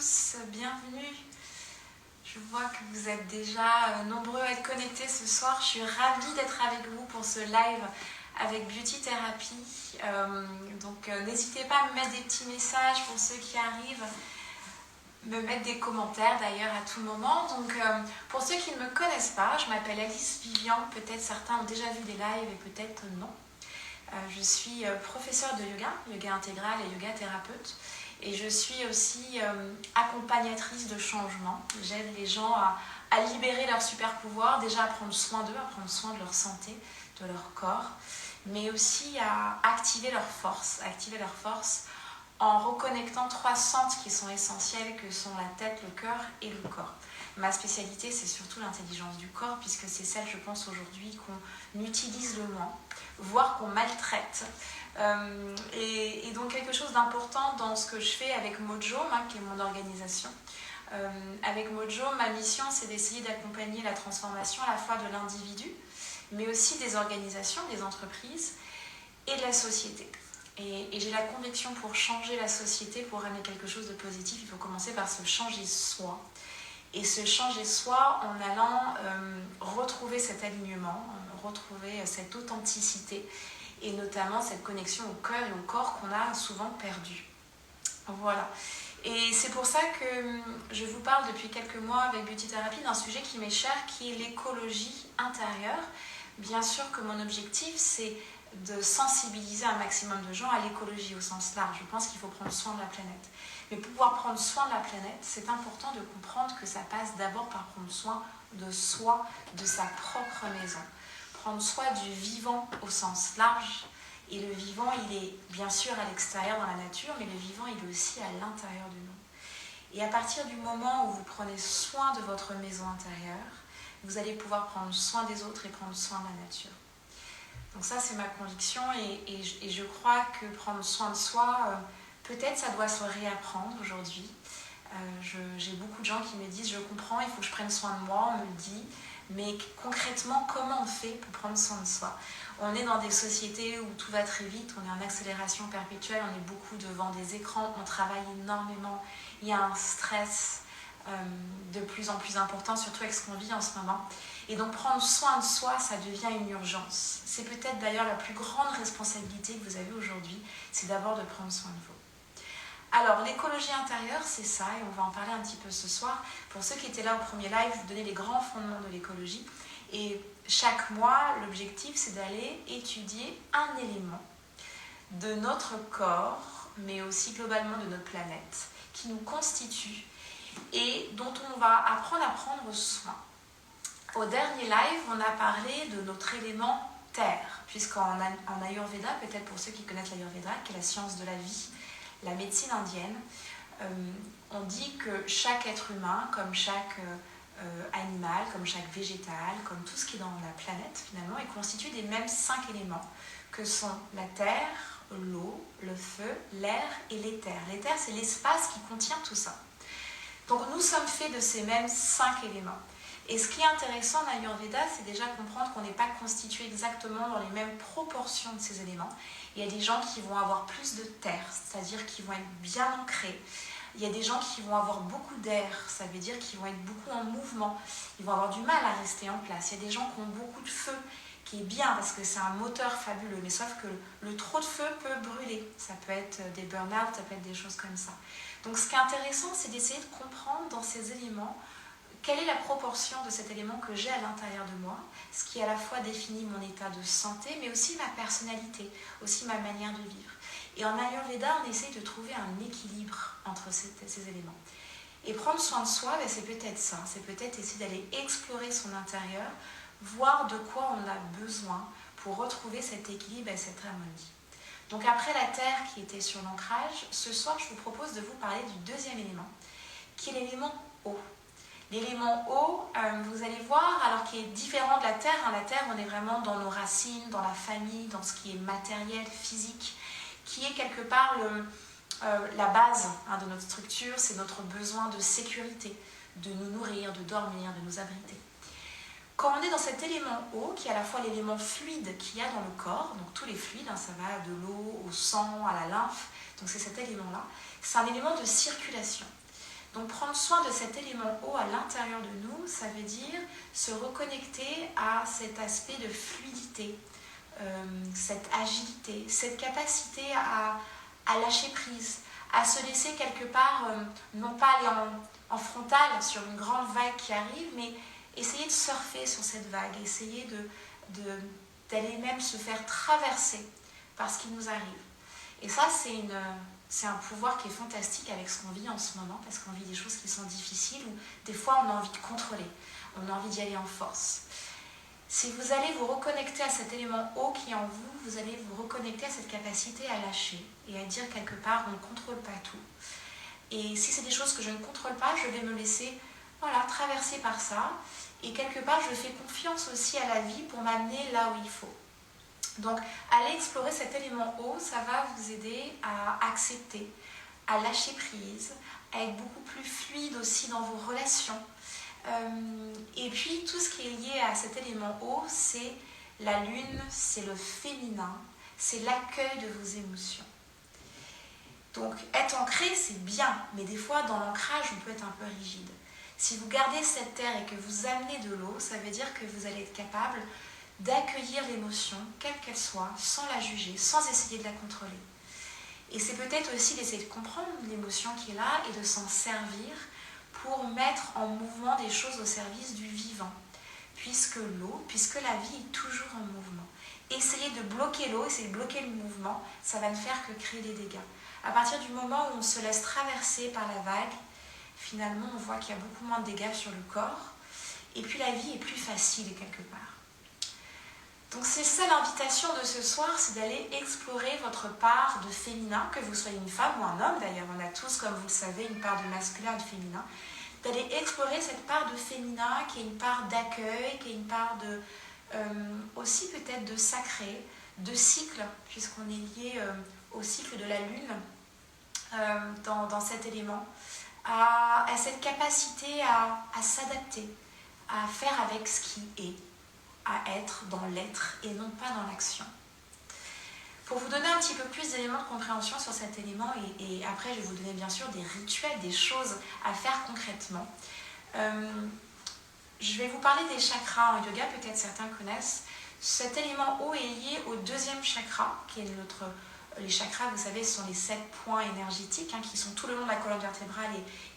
tous, bienvenue. Je vois que vous êtes déjà nombreux à être connectés ce soir. Je suis ravie d'être avec vous pour ce live avec Beauty Therapy. N'hésitez pas à me mettre des petits messages pour ceux qui arrivent, me mettre des commentaires d'ailleurs à tout moment. Pour ceux qui ne me connaissent pas, je m'appelle Alice Vivian. Peut-être certains ont déjà vu des lives et peut-être non. Je suis professeure de yoga intégral et yoga thérapeute. Et je suis aussi accompagnatrice de changement. J'aide les gens à libérer leurs super pouvoirs, déjà à prendre soin d'eux, à prendre soin de leur santé, de leur corps, mais aussi à activer leur force en reconnectant 3 centres qui sont essentiels, que sont la tête, le cœur et le corps. Ma spécialité, c'est surtout l'intelligence du corps, puisque c'est celle, je pense, aujourd'hui qu'on utilise le moins, voire qu'on maltraite. Et donc quelque chose d'important dans ce que je fais avec Mojo, qui est mon organisation. Avec Mojo, ma mission, c'est d'essayer d'accompagner la transformation à la fois de l'individu, mais aussi des organisations, des entreprises et de la société. Et j'ai la conviction, pour changer la société, pour ramener quelque chose de positif, il faut commencer par se changer soi. Et se changer soi en allant retrouver cet alignement, retrouver cette authenticité, et notamment cette connexion au cœur et au corps qu'on a souvent perdu. Voilà. Et c'est pour ça que je vous parle depuis quelques mois avec Beauty Therapy d'un sujet qui m'est cher, qui est l'écologie intérieure. Bien sûr que mon objectif, c'est de sensibiliser un maximum de gens à l'écologie au sens large. Je pense qu'il faut prendre soin de la planète. Mais pour pouvoir prendre soin de la planète, c'est important de comprendre que ça passe d'abord par prendre soin de soi, de sa propre maison. Prendre soin du vivant au sens large. Et le vivant, il est bien sûr à l'extérieur dans la nature, mais le vivant, il est aussi à l'intérieur de nous. Et à partir du moment où vous prenez soin de votre maison intérieure, vous allez pouvoir prendre soin des autres et prendre soin de la nature. Donc ça, c'est ma conviction, et je crois que prendre soin de soi, peut-être ça doit se réapprendre aujourd'hui. J'ai beaucoup de gens qui me disent « je comprends, il faut que je prenne soin de moi », on me le dit, mais concrètement, comment on fait pour prendre soin de soi ? On est dans des sociétés où tout va très vite, on est en accélération perpétuelle, on est beaucoup devant des écrans, on travaille énormément, il y a un stress de plus en plus important, surtout avec ce qu'on vit en ce moment. Et donc prendre soin de soi, ça devient une urgence. C'est peut-être d'ailleurs la plus grande responsabilité que vous avez aujourd'hui, c'est d'abord de prendre soin de vous. Alors l'écologie intérieure, c'est ça, et on va en parler un petit peu ce soir. Pour ceux qui étaient là au premier live, je vous donnais les grands fondements de l'écologie. Et chaque mois, l'objectif, c'est d'aller étudier un élément de notre corps, mais aussi globalement de notre planète, qui nous constitue et dont on va apprendre à prendre soin. Au dernier live, on a parlé de notre élément terre, puisqu'en Ayurveda, peut-être pour ceux qui connaissent l'Ayurveda, qui est la science de la vie, la médecine indienne, on dit que chaque être humain, comme chaque animal, comme chaque végétal, comme tout ce qui est dans la planète finalement, est constitué des mêmes 5 éléments, que sont la terre, l'eau, le feu, l'air et l'éther. L'éther, c'est l'espace qui contient tout ça. Donc nous sommes faits de ces mêmes 5 éléments. Et ce qui est intéressant en Ayurveda, c'est déjà comprendre qu'on n'est pas constitué exactement dans les mêmes proportions de ces éléments. Il y a des gens qui vont avoir plus de terre, c'est-à-dire qui vont être bien ancrés. Il y a des gens qui vont avoir beaucoup d'air, ça veut dire qu'ils vont être beaucoup en mouvement. Ils vont avoir du mal à rester en place. Il y a des gens qui ont beaucoup de feu, qui est bien parce que c'est un moteur fabuleux. Mais sauf que le trop de feu peut brûler. Ça peut être des burn-out, ça peut être des choses comme ça. Donc ce qui est intéressant, c'est d'essayer de comprendre dans ces éléments quelle est la proportion de cet élément que j'ai à l'intérieur de moi, ce qui à la fois définit mon état de santé, mais aussi ma personnalité, aussi ma manière de vivre. Et en Ayurveda, on essaye de trouver un équilibre entre ces éléments. Et prendre soin de soi, c'est peut-être ça, c'est peut-être essayer d'aller explorer son intérieur, voir de quoi on a besoin pour retrouver cet équilibre et cette harmonie. Donc après la terre qui était sur l'ancrage, ce soir je vous propose de vous parler du deuxième élément, qui est l'élément eau. L'élément eau, vous allez voir, alors qu'il est différent de la terre. La terre, on est vraiment dans nos racines, dans la famille, dans ce qui est matériel, physique, qui est quelque part la base de notre structure, c'est notre besoin de sécurité, de nous nourrir, de dormir, de nous abriter. Quand on est dans cet élément eau, qui est à la fois l'élément fluide qu'il y a dans le corps, donc tous les fluides, ça va de l'eau au sang, à la lymphe, donc c'est cet élément-là, c'est un élément de circulation. Donc prendre soin de cet élément eau à l'intérieur de nous, ça veut dire se reconnecter à cet aspect de fluidité, cette agilité, cette capacité à lâcher prise, à se laisser quelque part, non pas aller en frontal sur une grande vague qui arrive, mais essayer de surfer sur cette vague, essayer d'aller même se faire traverser par ce qui nous arrive. Et ça, c'est un pouvoir qui est fantastique avec ce qu'on vit en ce moment, parce qu'on vit des choses qui sont difficiles, où des fois on a envie de contrôler, on a envie d'y aller en force. Si vous allez vous reconnecter à cet élément eau qui est en vous, vous allez vous reconnecter à cette capacité à lâcher et à dire quelque part, on ne contrôle pas tout. Et si c'est des choses que je ne contrôle pas, je vais me laisser traverser par ça. Et quelque part, je fais confiance aussi à la vie pour m'amener là où il faut. Donc, aller explorer cet élément eau, ça va vous aider à accepter, à lâcher prise, à être beaucoup plus fluide aussi dans vos relations. Et puis, tout ce qui est lié à cet élément eau, c'est la lune, c'est le féminin, c'est l'accueil de vos émotions. Donc, être ancré, c'est bien, mais des fois, dans l'ancrage, on peut être un peu rigide. Si vous gardez cette terre et que vous amenez de l'eau, ça veut dire que vous allez être capable d'accueillir l'émotion, quelle qu'elle soit, sans la juger, sans essayer de la contrôler. Et c'est peut-être aussi d'essayer de comprendre l'émotion qui est là et de s'en servir pour mettre en mouvement des choses au service du vivant. Puisque la vie est toujours en mouvement. Essayer de bloquer l'eau, essayer de bloquer le mouvement, ça va ne faire que créer des dégâts. À partir du moment où on se laisse traverser par la vague, finalement on voit qu'il y a beaucoup moins de dégâts sur le corps. Et puis la vie est plus facile quelque part. Donc c'est ça l'invitation de ce soir, c'est d'aller explorer votre part de féminin, que vous soyez une femme ou un homme d'ailleurs, on a tous, comme vous le savez, une part de masculin et de féminin, d'aller explorer cette part de féminin qui est une part d'accueil, qui est une part de, aussi peut-être de sacré, de cycle, puisqu'on est lié au cycle de la lune dans cet élément, à cette capacité à s'adapter, à faire avec ce qui est, à être dans l'être et non pas dans l'action. Pour vous donner un petit peu plus d'éléments de compréhension sur cet élément, et après je vais vous donner bien sûr des rituels, des choses à faire concrètement, je vais vous parler des chakras en yoga, peut-être certains connaissent. Cet élément eau est lié au deuxième chakra, qui est les chakras, vous savez, ce sont les 7 points énergétiques qui sont tout le long de la colonne vertébrale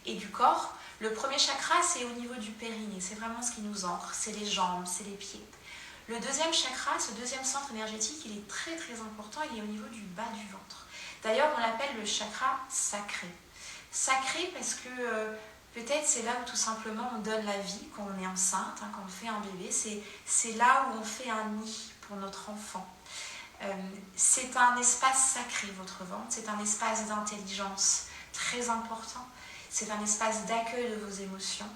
et du corps. Le premier chakra, c'est au niveau du périnée, c'est vraiment ce qui nous ancre, c'est les jambes, c'est les pieds. Le deuxième chakra, ce deuxième centre énergétique, il est très très important, il est au niveau du bas du ventre. D'ailleurs, on l'appelle le chakra sacré. Sacré parce que peut-être c'est là où tout simplement on donne la vie quand on est enceinte, quand on fait un bébé, c'est là où on fait un nid pour notre enfant. C'est un espace sacré, votre ventre, c'est un espace d'intelligence très important, c'est un espace d'accueil de vos émotions.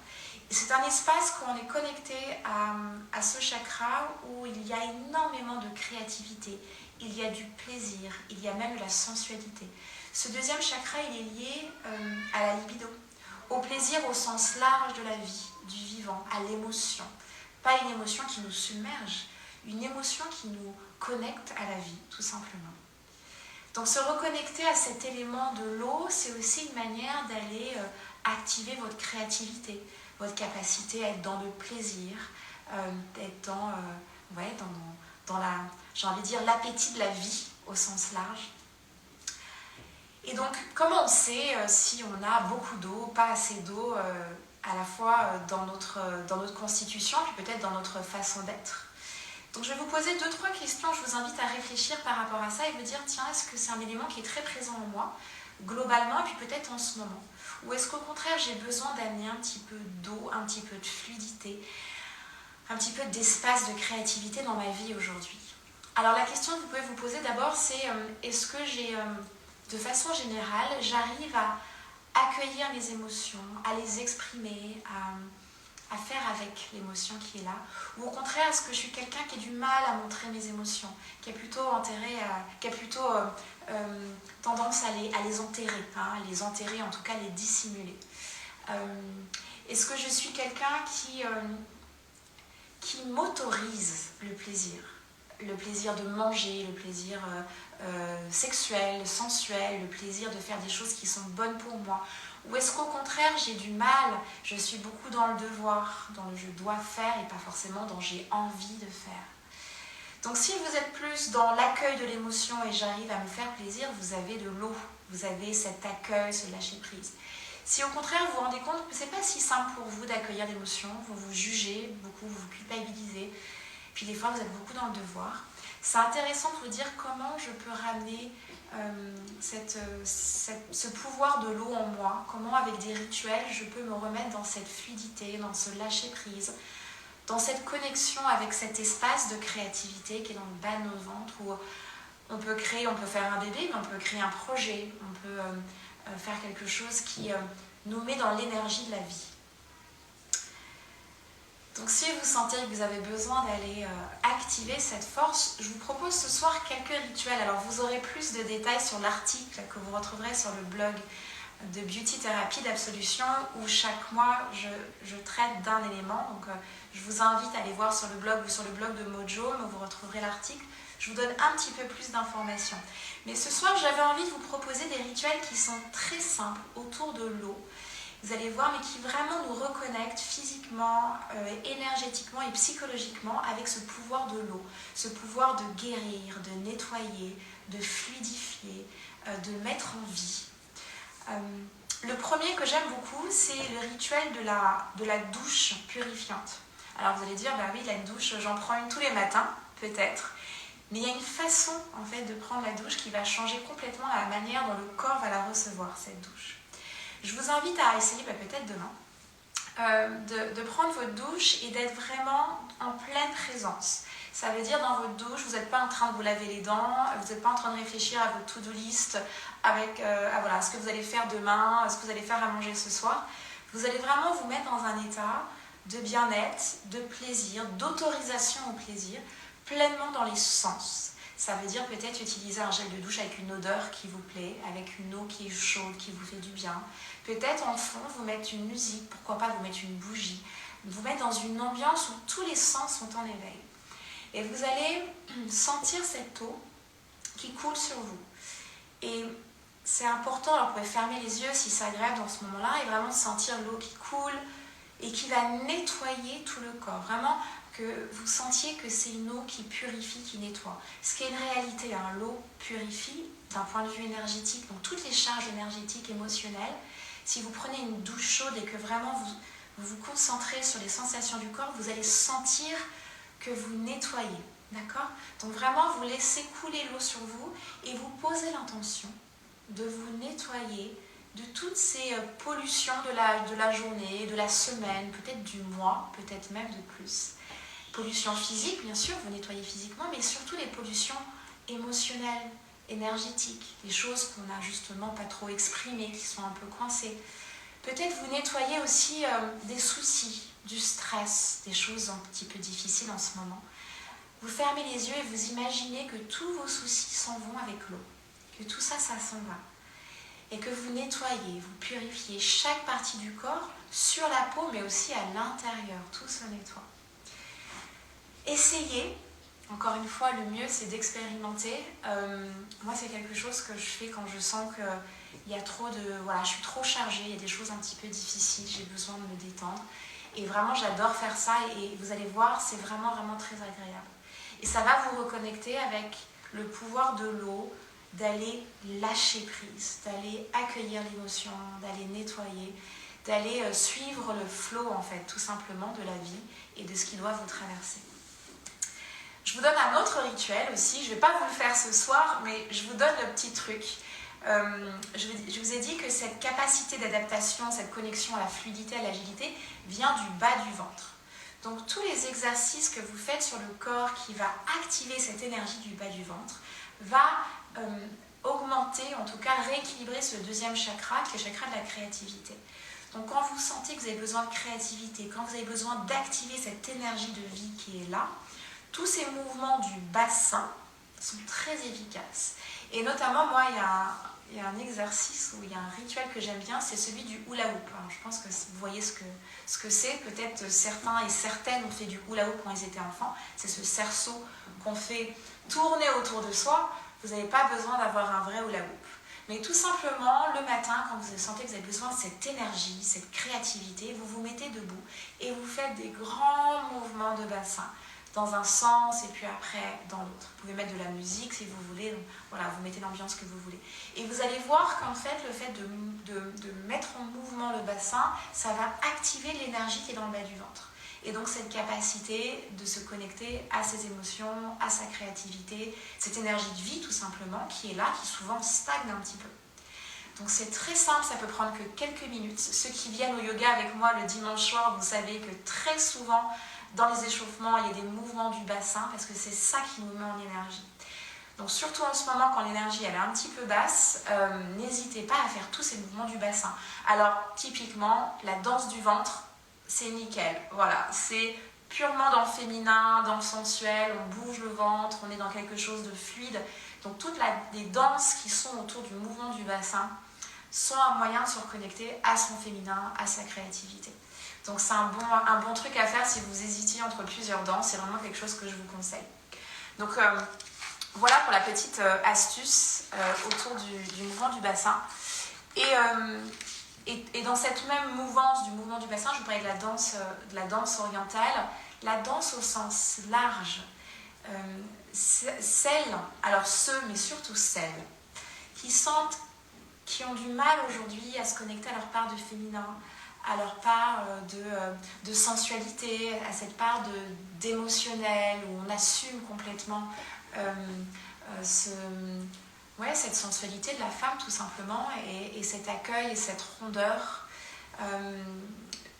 C'est un espace où on est connecté à ce chakra où il y a énormément de créativité, il y a du plaisir, il y a même de la sensualité. Ce deuxième chakra, il est lié à la libido, au plaisir au sens large de la vie, du vivant, à l'émotion. Pas une émotion qui nous submerge, une émotion qui nous connecte à la vie, tout simplement. Donc se reconnecter à cet élément de l'eau, c'est aussi une manière d'aller activer votre créativité, votre capacité à être dans le plaisir, d'être dans la, j'ai envie de dire, l'appétit de la vie au sens large. Et donc, comment on sait si on a beaucoup d'eau, pas assez d'eau, à la fois dans notre constitution, puis peut-être dans notre façon d'être? Donc, je vais vous poser 2-3 questions. Je vous invite à réfléchir par rapport à ça et vous dire, tiens, est-ce que c'est un élément qui est très présent en moi, globalement, et puis peut-être en ce moment? Ou est-ce qu'au contraire, j'ai besoin d'amener un petit peu d'eau, un petit peu de fluidité, un petit peu d'espace de créativité dans ma vie aujourd'hui? Alors, la question que vous pouvez vous poser d'abord, c'est est-ce que de façon générale, j'arrive à accueillir mes émotions, à les exprimer, à faire avec l'émotion qui est là? Ou au contraire, est-ce que je suis quelqu'un qui a du mal à montrer mes émotions, qui a plutôt tendance à les enterrer, à les enterrer, en tout cas les dissimuler? Est-ce que je suis quelqu'un qui m'autorise le plaisir de manger, le plaisir sexuel, sensuel, le plaisir de faire des choses qui sont bonnes pour moi? Ou est-ce qu'au contraire, j'ai du mal, je suis beaucoup dans le devoir, dans le je dois faire et pas forcément dans j'ai envie de faire. Donc si vous êtes plus dans l'accueil de l'émotion et j'arrive à me faire plaisir, vous avez de l'eau, vous avez cet accueil, ce lâcher prise. Si au contraire vous vous rendez compte que ce n'est pas si simple pour vous d'accueillir l'émotion, vous vous jugez beaucoup, vous vous culpabilisez, puis des fois vous êtes beaucoup dans le devoir, c'est intéressant de vous dire comment je peux ramener ce pouvoir de l'eau en moi, comment avec des rituels je peux me remettre dans cette fluidité, dans ce lâcher prise, dans cette connexion avec cet espace de créativité qui est dans le bas de notre ventre où on peut créer, on peut faire un bébé, mais on peut créer un projet, on peut faire quelque chose qui nous met dans l'énergie de la vie. Donc si vous sentez que vous avez besoin d'aller activer cette force, je vous propose ce soir quelques rituels. Alors vous aurez plus de détails sur l'article que vous retrouverez sur le blog de Beauty Therapy d'Absolution où chaque mois je traite d'un élément. Donc je vous invite à aller voir sur le blog ou sur le blog de Mojo où vous retrouverez l'article. Je vous donne un petit peu plus d'informations. Mais ce soir j'avais envie de vous proposer des rituels qui sont très simples autour de l'eau. Vous allez voir, mais qui vraiment nous reconnectent physiquement, énergétiquement et psychologiquement avec ce pouvoir de l'eau, ce pouvoir de guérir, de nettoyer, de fluidifier, de mettre en vie. Le premier que j'aime beaucoup, c'est le rituel de la douche purifiante. Alors vous allez dire, bah oui, la douche, j'en prends une tous les matins, peut-être. Mais il y a une façon en fait de prendre la douche qui va changer complètement la manière dont le corps va la recevoir, cette douche. Je vous invite à essayer, peut-être demain, de prendre votre douche et d'être vraiment en pleine présence. Ça veut dire dans votre douche, vous n'êtes pas en train de vous laver les dents, vous n'êtes pas en train de réfléchir à votre to-do list avec voilà, ce que vous allez faire demain, ce que vous allez faire à manger ce soir. Vous allez vraiment vous mettre dans un état de bien-être, de plaisir, d'autorisation au plaisir, pleinement dans les sens. Ça veut dire peut-être utiliser un gel de douche avec une odeur qui vous plaît, avec une eau qui est chaude, qui vous fait du bien. Peut-être en fond, vous mettre une musique, pourquoi pas vous mettre une bougie, vous mettre dans une ambiance où tous les sens sont en éveil. Et vous allez sentir cette eau qui coule sur vous. Et c'est important, alors vous pouvez fermer les yeux si c'est agréable dans ce moment-là, et vraiment sentir l'eau qui coule et qui va nettoyer tout le corps. Vraiment que vous sentiez que c'est une eau qui purifie, qui nettoie. Ce qui est une réalité, hein, l'eau purifie d'un point de vue énergétique, donc toutes les charges énergétiques, émotionnelles. Si vous prenez une douche chaude et que vraiment vous vous concentrez sur les sensations du corps, vous allez sentir que vous nettoyez, d'accord? Donc vraiment, vous laissez couler l'eau sur vous et vous posez l'intention de vous nettoyer de toutes ces pollutions de la journée, de la semaine, peut-être du mois, peut-être même de plus. Pollutions physiques, bien sûr, vous nettoyez physiquement, mais surtout les pollutions émotionnelles, énergétiques, les choses qu'on n'a justement pas trop exprimées, qui sont un peu coincées. Peut-être vous nettoyez aussi des soucis, du stress, des choses un petit peu difficiles en ce moment. Vous fermez les yeux et vous imaginez que tous vos soucis s'en vont avec l'eau, que tout ça, ça s'en va. Et que vous nettoyez, vous purifiez chaque partie du corps sur la peau, mais aussi à l'intérieur, tout se nettoie. Essayez, encore une fois, le mieux c'est d'expérimenter. Moi c'est quelque chose que je fais quand je sens qu'il y a trop de... Voilà, je suis trop chargée, il y a des choses un petit peu difficiles, j'ai besoin de me détendre. Et vraiment j'adore faire ça et vous allez voir, c'est vraiment, vraiment très agréable. Et ça va vous reconnecter avec le pouvoir de l'eau, d'aller lâcher prise, d'aller accueillir l'émotion, d'aller nettoyer, d'aller suivre le flow en fait, tout simplement de la vie et de ce qui doit vous traverser. Je vous donne un autre rituel aussi, je ne vais pas vous le faire ce soir, mais je vous donne le petit truc. Je vous ai dit que cette capacité d'adaptation, cette connexion à la fluidité, à l'agilité, vient du bas du ventre. Donc tous les exercices que vous faites sur le corps qui va activer cette énergie du bas du ventre va augmenter, en tout cas rééquilibrer ce deuxième chakra, qui est le chakra de la créativité. Donc quand vous sentez que vous avez besoin de créativité, quand vous avez besoin d'activer cette énergie de vie qui est là, tous ces mouvements du bassin sont très efficaces. Et notamment, moi, il y a un exercice ou il y a un rituel que j'aime bien, c'est celui du hula hoop. Alors, je pense que vous voyez ce que c'est. Peut-être certains et certaines ont fait du hula hoop quand ils étaient enfants. C'est ce cerceau qu'on fait tourner autour de soi. Vous n'avez pas besoin d'avoir un vrai hula hoop. Mais tout simplement, le matin, quand vous sentez que vous avez besoin de cette énergie, cette créativité, vous vous mettez debout et vous faites des grands mouvements de bassin dans un sens et puis après dans l'autre. Vous pouvez mettre de la musique si vous voulez, donc, voilà, vous mettez l'ambiance que vous voulez. Et vous allez voir qu'en fait, le fait de mettre en mouvement le bassin, ça va activer l'énergie qui est dans le bas du ventre. Et donc cette capacité de se connecter à ses émotions, à sa créativité, cette énergie de vie tout simplement qui est là, qui souvent stagne un petit peu. Donc c'est très simple, ça peut prendre que quelques minutes. Ceux qui viennent au yoga avec moi le dimanche soir, vous savez que très souvent dans les échauffements, il y a des mouvements du bassin parce que c'est ça qui nous met en énergie. Donc surtout en ce moment quand l'énergie elle est un petit peu basse, n'hésitez pas à faire tous ces mouvements du bassin. Alors typiquement, la danse du ventre, c'est nickel, voilà, c'est purement dans le féminin, dans le sensuel, on bouge le ventre, on est dans quelque chose de fluide. Donc toutes les danses qui sont autour du mouvement du bassin sont un moyen de se reconnecter à son féminin, à sa créativité. Donc c'est un bon truc à faire si vous hésitiez entre plusieurs danses, c'est vraiment quelque chose que je vous conseille. Donc voilà pour la petite astuce autour du mouvement du bassin. Et dans cette même mouvance du mouvement du bassin, je vous parlais de la danse orientale, la danse au sens large. Celles, alors ceux, mais surtout celles, qui ont du mal aujourd'hui à se connecter à leur part de féminin, à leur part de sensualité, à cette part d'émotionnel, où on assume complètement cette sensualité de la femme tout simplement, et cet accueil et cette rondeur.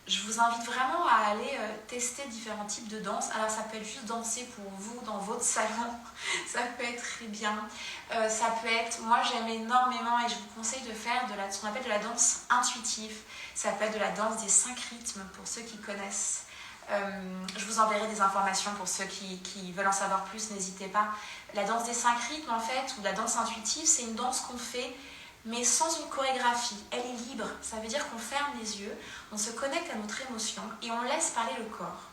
Je vous invite vraiment à aller tester différents types de danse. Alors ça peut être juste danser pour vous dans votre salon, ça peut être très bien. Ça peut être, moi j'aime énormément et je vous conseille de faire ce qu'on appelle de la danse intuitive. Ça peut être de la danse des 5 rythmes pour ceux qui connaissent. Je vous enverrai des informations pour ceux qui veulent en savoir plus, n'hésitez pas. La danse des 5 rythmes en fait, ou la danse intuitive, c'est une danse qu'on fait mais sans une chorégraphie. Elle est libre, ça veut dire qu'on ferme les yeux, on se connecte à notre émotion et on laisse parler le corps.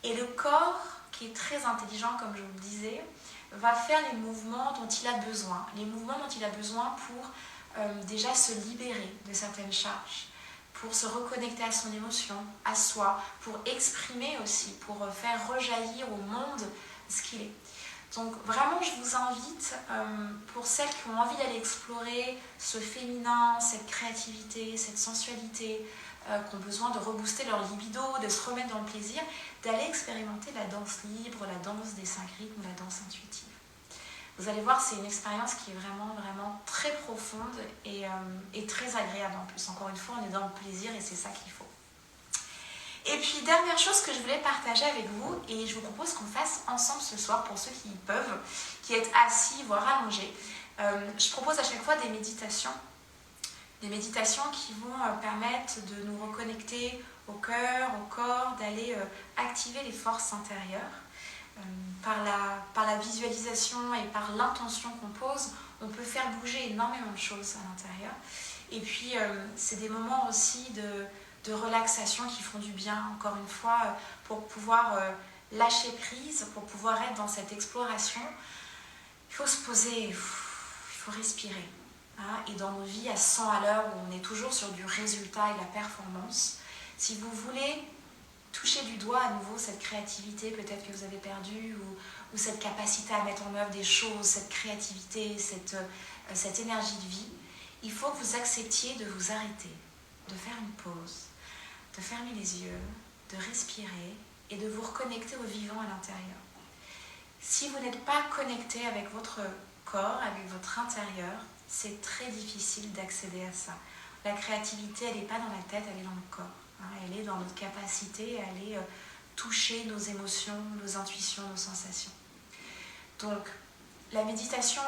Et le corps, qui est très intelligent comme je vous le disais, va faire les mouvements dont il a besoin. Les mouvements dont il a besoin pour déjà se libérer de certaines charges, pour se reconnecter à son émotion, à soi, pour exprimer aussi, pour faire rejaillir au monde ce qu'il est. Donc vraiment, je vous invite, pour celles qui ont envie d'aller explorer ce féminin, cette créativité, cette sensualité, qui ont besoin de rebooster leur libido, de se remettre dans le plaisir, d'aller expérimenter la danse libre, la danse des 5 rythmes, la danse intuitive. Vous allez voir, c'est une expérience qui est vraiment, vraiment très profonde et très agréable en plus. Encore une fois, on est dans le plaisir et c'est ça qu'il faut. Et puis, dernière chose que je voulais partager avec vous, et je vous propose qu'on fasse ensemble ce soir, pour ceux qui peuvent, qui êtes assis, voire allongés. Je propose à chaque fois des méditations qui vont permettre de nous reconnecter au cœur, au corps, d'aller activer les forces intérieures. Par la visualisation et par l'intention qu'on pose, on peut faire bouger énormément de choses à l'intérieur. Et puis, c'est des moments aussi de relaxation qui font du bien, encore une fois, pour pouvoir lâcher prise, pour pouvoir être dans cette exploration. Il faut se poser, il faut respirer. Hein, et dans nos vies à 100 à l'heure, où on est toujours sur du résultat et la performance, si vous voulez toucher du doigt à nouveau cette créativité peut-être que vous avez perdue, ou cette capacité à mettre en œuvre des choses, cette créativité, cette énergie de vie, il faut que vous acceptiez de vous arrêter, de faire une pause, de fermer les yeux, de respirer et de vous reconnecter au vivant à l'intérieur. Si vous n'êtes pas connecté avec votre corps, avec votre intérieur, c'est très difficile d'accéder à ça. La créativité, elle n'est pas dans la tête, elle est dans le corps. Elle est dans notre capacité à aller toucher nos émotions, nos intuitions, nos sensations. Donc, la méditation,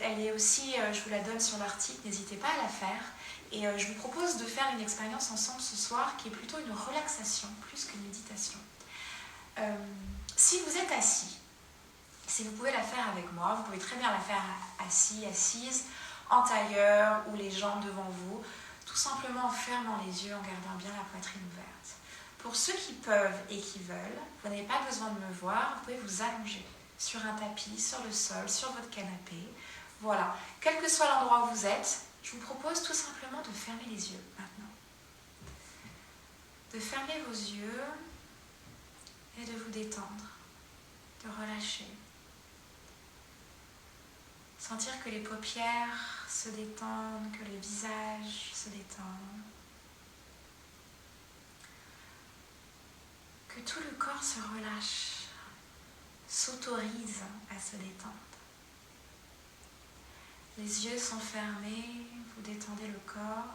elle est aussi, je vous la donne sur l'article, n'hésitez pas à la faire. Et je vous propose de faire une expérience ensemble ce soir qui est plutôt une relaxation, plus qu'une méditation. Si vous êtes assis, si vous pouvez la faire avec moi, vous pouvez très bien la faire assis, assise, en tailleur ou les jambes devant vous, tout simplement en fermant les yeux, en gardant bien la poitrine ouverte. Pour ceux qui peuvent et qui veulent, vous n'avez pas besoin de me voir, vous pouvez vous allonger sur un tapis, sur le sol, sur votre canapé. Voilà. Quel que soit l'endroit où vous êtes, je vous propose tout simplement de fermer les yeux maintenant. De fermer vos yeux et de vous détendre, de relâcher. Sentir que les paupières se détendent, que le visage se détend. Que tout le corps se relâche, s'autorise à se détendre. Les yeux sont fermés, vous détendez le corps.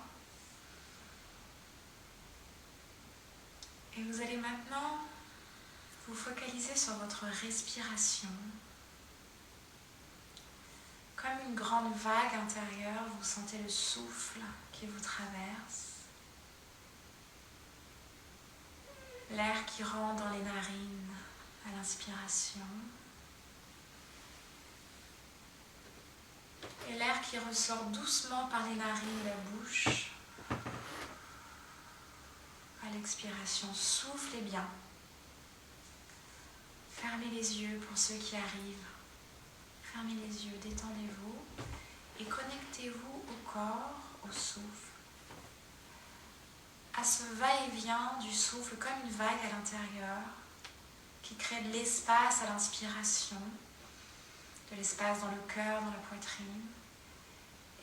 Et vous allez maintenant vous focaliser sur votre respiration. Comme une grande vague intérieure, vous sentez le souffle qui vous traverse. L'air qui rentre dans les narines à l'inspiration. Et l'air qui ressort doucement par les narines et la bouche. À l'expiration, soufflez bien. Fermez les yeux pour ceux qui arrivent. Fermez les yeux, détendez-vous et connectez-vous au corps, au souffle. À ce va-et-vient du souffle comme une vague à l'intérieur qui crée de l'espace à l'inspiration, de l'espace dans le cœur, dans la poitrine,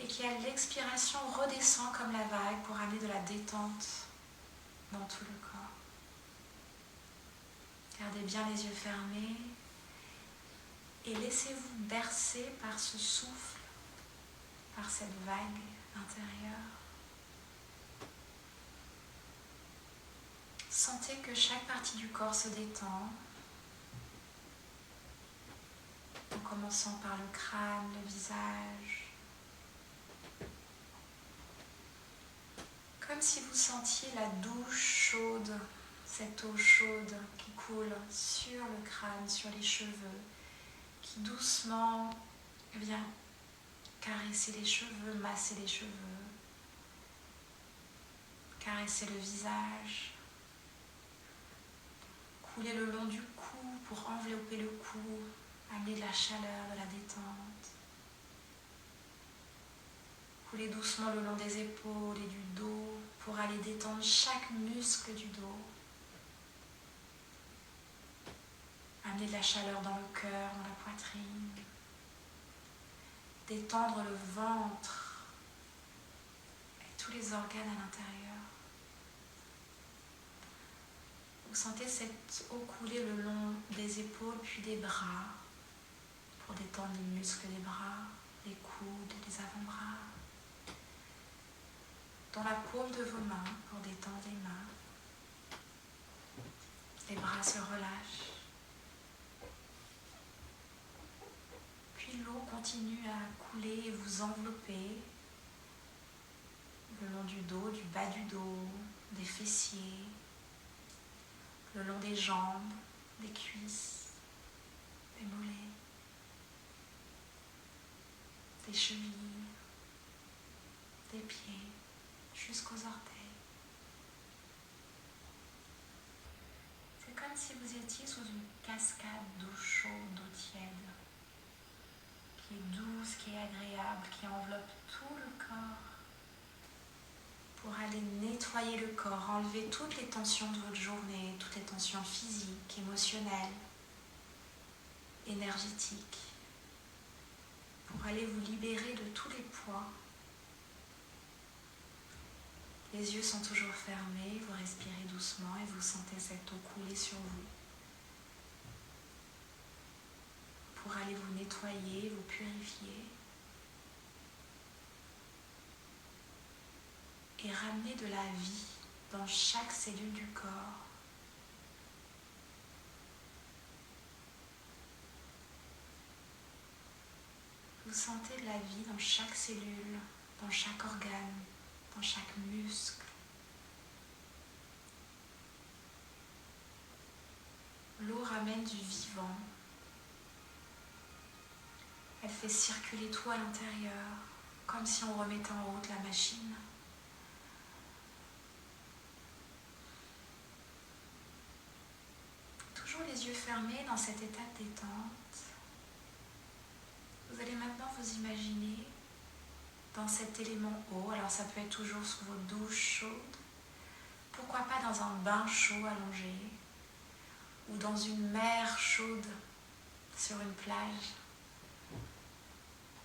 et qui à l'expiration redescend comme la vague pour amener de la détente dans tout le corps. Gardez bien les yeux fermés et laissez-vous bercer par ce souffle, par cette vague intérieure. Sentez que chaque partie du corps se détend, en commençant par le crâne, le visage. Comme si vous sentiez la douche chaude, cette eau chaude qui coule sur le crâne, sur les cheveux, qui doucement vient caresser les cheveux, masser les cheveux, caresser le visage, couler le long du cou pour envelopper le cou, amener de la chaleur, de la détente. Couler doucement le long des épaules et du dos pour aller détendre chaque muscle du dos. Amener de la chaleur dans le cœur, dans la poitrine. Détendre le ventre et tous les organes à l'intérieur. Vous sentez cette eau couler le long des épaules puis des bras pour détendre les muscles des bras, les coudes, les avant-bras. Dans la paume de vos mains pour détendre les mains. Les bras se relâchent. Puis l'eau continue à couler et vous envelopper le long du dos, du bas du dos, des fessiers, le long des jambes, des cuisses, des mollets, des chevilles, des pieds, jusqu'aux orteils. C'est comme si vous étiez sous une cascade d'eau chaude, d'eau tiède, qui est douce, qui est agréable, qui enveloppe tout le corps pour aller nettoyer le corps, enlever toutes les tensions de votre journée, toutes les tensions physiques, émotionnelles, énergétiques, pour aller vous libérer de tous les poids. Les yeux sont toujours fermés, vous respirez doucement et vous sentez cette eau couler sur vous. Pour aller vous nettoyer, vous purifier et ramener de la vie dans chaque cellule du corps. Vous sentez de la vie dans chaque cellule, dans chaque organe, dans chaque muscle. L'eau ramène du vivant. Elle fait circuler tout à l'intérieur, comme si on remettait en route la machine. Toujours les yeux fermés dans cet état de détente. Vous allez maintenant vous imaginer dans cet élément eau. Alors ça peut être toujours sous votre douche chaude. Pourquoi pas dans un bain chaud allongé ou dans une mer chaude sur une plage.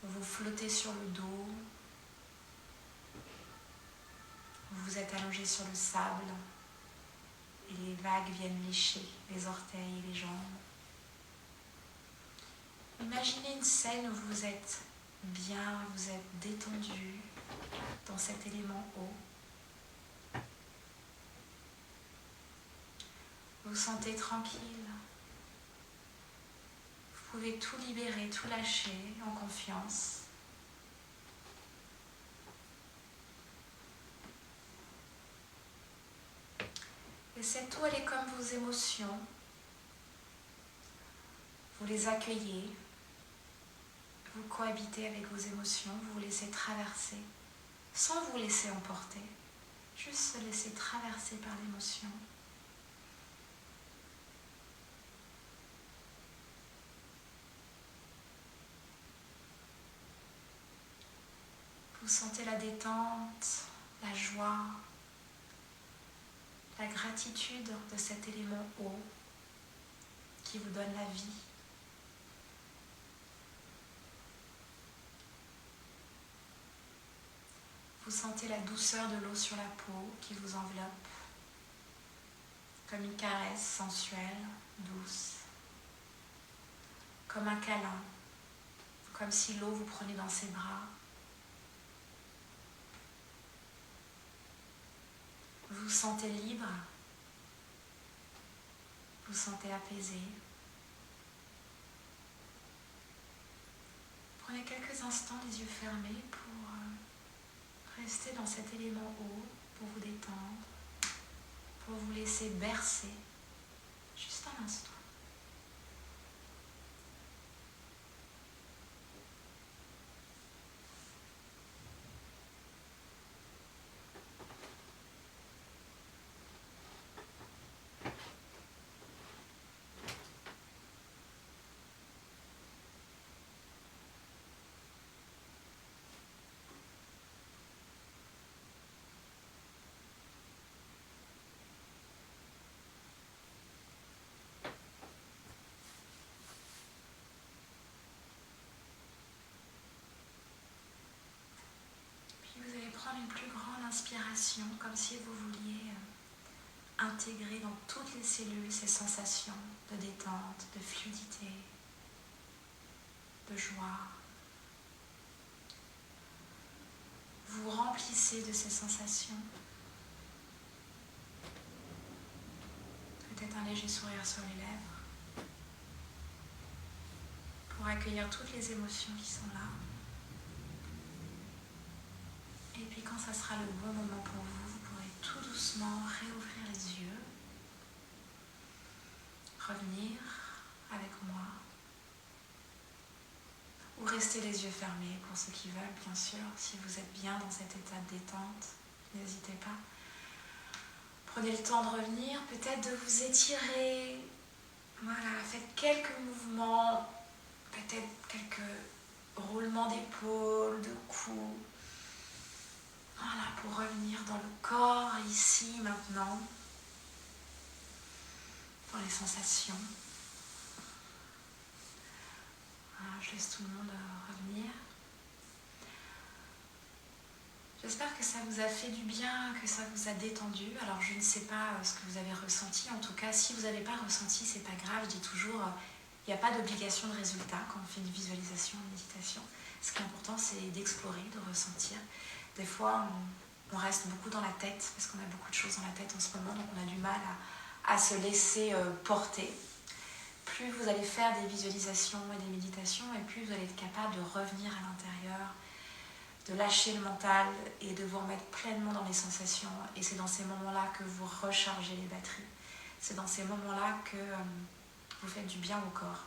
Vous flottez sur le dos. Vous êtes allongé sur le sable et les vagues viennent lécher les orteils et les jambes. Imaginez une scène où vous êtes bien, vous êtes détendu dans cet élément eau. Vous vous sentez tranquille. Vous pouvez tout libérer, tout lâcher en confiance. Et cette eau, elle est comme vos émotions. Vous les accueillez. Vous cohabitez avec vos émotions. Vous vous laissez traverser sans vous laisser emporter. Juste se laisser traverser par l'émotion. Vous sentez la détente, la joie, la gratitude de cet élément eau qui vous donne la vie. Vous sentez la douceur de l'eau sur la peau qui vous enveloppe, comme une caresse sensuelle, douce, comme un câlin, comme si l'eau vous prenait dans ses bras. Vous vous sentez libre, vous vous sentez apaisé. Prenez quelques instants les yeux fermés pour rester dans cet élément eau, pour vous détendre, pour vous laisser bercer, juste un instant. Vous allez prendre une plus grande inspiration, comme si vous vouliez intégrer dans toutes les cellules ces sensations de détente, de fluidité, de joie. Vous remplissez de ces sensations. Peut-être un léger sourire sur les lèvres pour accueillir toutes les émotions qui sont là. Et puis quand ça sera le bon moment pour vous, vous pourrez tout doucement réouvrir les yeux, revenir avec moi, ou rester les yeux fermés pour ceux qui veulent, bien sûr. Si vous êtes bien dans cet état de détente, n'hésitez pas. Prenez le temps de revenir, peut-être de vous étirer. Voilà, faites quelques mouvements, peut-être quelques roulements d'épaule, de cou. Voilà, pour revenir dans le corps, ici, maintenant, dans les sensations. Voilà, je laisse tout le monde revenir. J'espère que ça vous a fait du bien, que ça vous a détendu. Alors, je ne sais pas ce que vous avez ressenti. En tout cas, si vous n'avez pas ressenti, c'est pas grave. Je dis toujours, il n'y a pas d'obligation de résultat quand on fait une visualisation, une méditation. Ce qui est important, c'est d'explorer, de ressentir. Des fois, on reste beaucoup dans la tête, parce qu'on a beaucoup de choses dans la tête en ce moment, donc on a du mal à se laisser porter. Plus vous allez faire des visualisations et des méditations, et plus vous allez être capable de revenir à l'intérieur, de lâcher le mental et de vous remettre pleinement dans les sensations. Et c'est dans ces moments-là que vous rechargez les batteries. C'est dans ces moments-là que vous faites du bien au corps.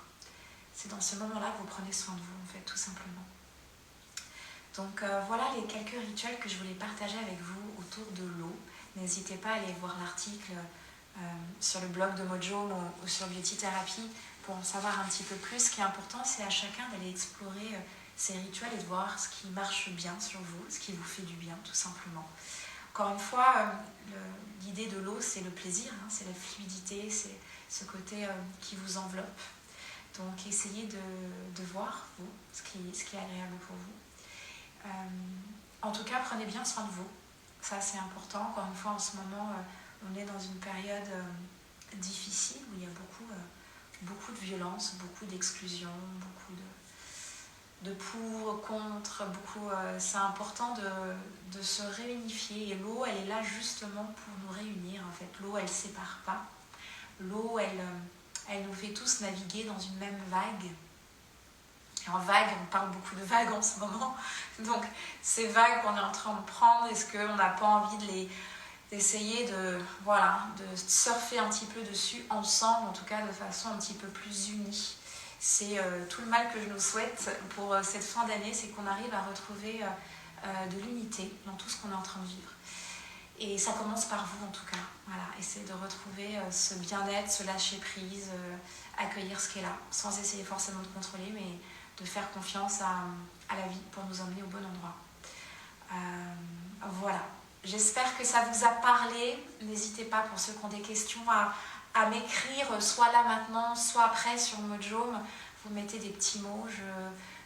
C'est dans ce moment-là que vous prenez soin de vous, en fait, tout simplement. Donc voilà les quelques rituels que je voulais partager avec vous autour de l'eau. N'hésitez pas à aller voir l'article sur le blog de Mojo ou sur Beauty Therapy pour en savoir un petit peu plus, ce qui est important, c'est à chacun d'aller explorer ces rituels et de voir ce qui marche bien sur vous, ce qui vous fait du bien, tout simplement. Encore une fois, l'idée de l'eau, c'est le plaisir, hein, c'est la fluidité, c'est ce côté qui vous enveloppe. Donc, essayez de voir, vous, ce qui est agréable pour vous. En tout cas, prenez bien soin de vous. Ça, c'est important. Encore une fois, en ce moment, on est dans une période difficile où il y a beaucoup de violence, beaucoup d'exclusion, beaucoup de pour, contre, c'est important de se réunifier. Et l'eau, elle est là justement pour nous réunir. En fait, l'eau, elle ne sépare pas. L'eau, elle nous fait tous naviguer dans une même vague. Et en vague, on parle beaucoup de vagues en ce moment. Donc, ces vagues qu'on est en train de prendre, est-ce qu'on n'a pas envie d'essayer de surfer un petit peu dessus ensemble, en tout cas de façon un petit peu plus unie. C'est tout le mal que je nous souhaite pour cette fin d'année, c'est qu'on arrive à retrouver de l'unité dans tout ce qu'on est en train de vivre. Et ça commence par vous en tout cas. Voilà, essayez de retrouver ce bien-être, ce lâcher-prise, accueillir ce qui est là, sans essayer forcément de contrôler, mais de faire confiance à la vie pour nous emmener au bon endroit. Voilà. J'espère que ça vous a parlé. N'hésitez pas, pour ceux qui ont des questions, à m'écrire, soit là maintenant, soit après sur Mojom. Vous mettez des petits mots.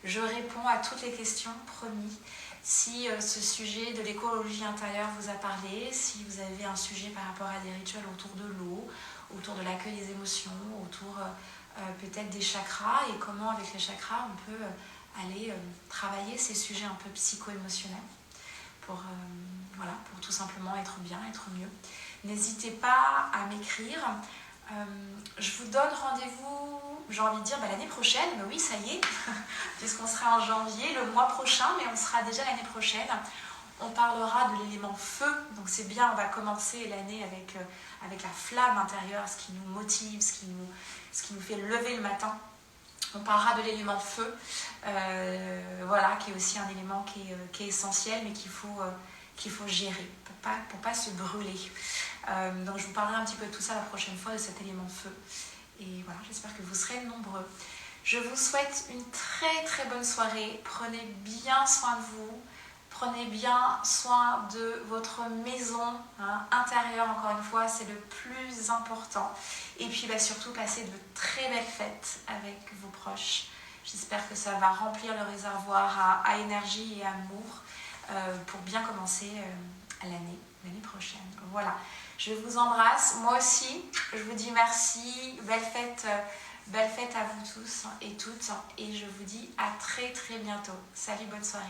Je réponds à toutes les questions, promis. Si ce sujet de l'écologie intérieure vous a parlé, si vous avez un sujet par rapport à des rituels autour de l'eau, autour de l'accueil des émotions, autour peut-être des chakras, et comment avec les chakras on peut aller travailler ces sujets un peu psycho-émotionnels pour tout simplement être bien, être mieux. N'hésitez pas à m'écrire. Je vous donne rendez-vous, j'ai envie de dire l'année prochaine, mais oui, ça y est, puisqu'on sera en janvier, le mois prochain, mais on sera déjà l'année prochaine. On parlera de l'élément feu, donc c'est bien, on va commencer l'année avec la flamme intérieure, ce qui nous motive, ce qui nous fait lever le matin. On parlera de l'élément feu, qui est aussi un élément qui est essentiel, mais qu'il faut gérer pour pas se brûler. Donc je vous parlerai un petit peu de tout ça la prochaine fois, de cet élément feu. Et voilà, j'espère que vous serez nombreux. Je vous souhaite une très très bonne soirée. Prenez bien soin de vous. Prenez bien soin de votre maison intérieure, encore une fois, c'est le plus important. Et puis surtout, passez de très belles fêtes avec vos proches. J'espère que ça va remplir le réservoir à énergie et amour pour bien commencer l'année prochaine. Voilà, je vous embrasse. Moi aussi, je vous dis merci. Belle fête à vous tous et toutes. Et je vous dis à très très bientôt. Salut, bonne soirée.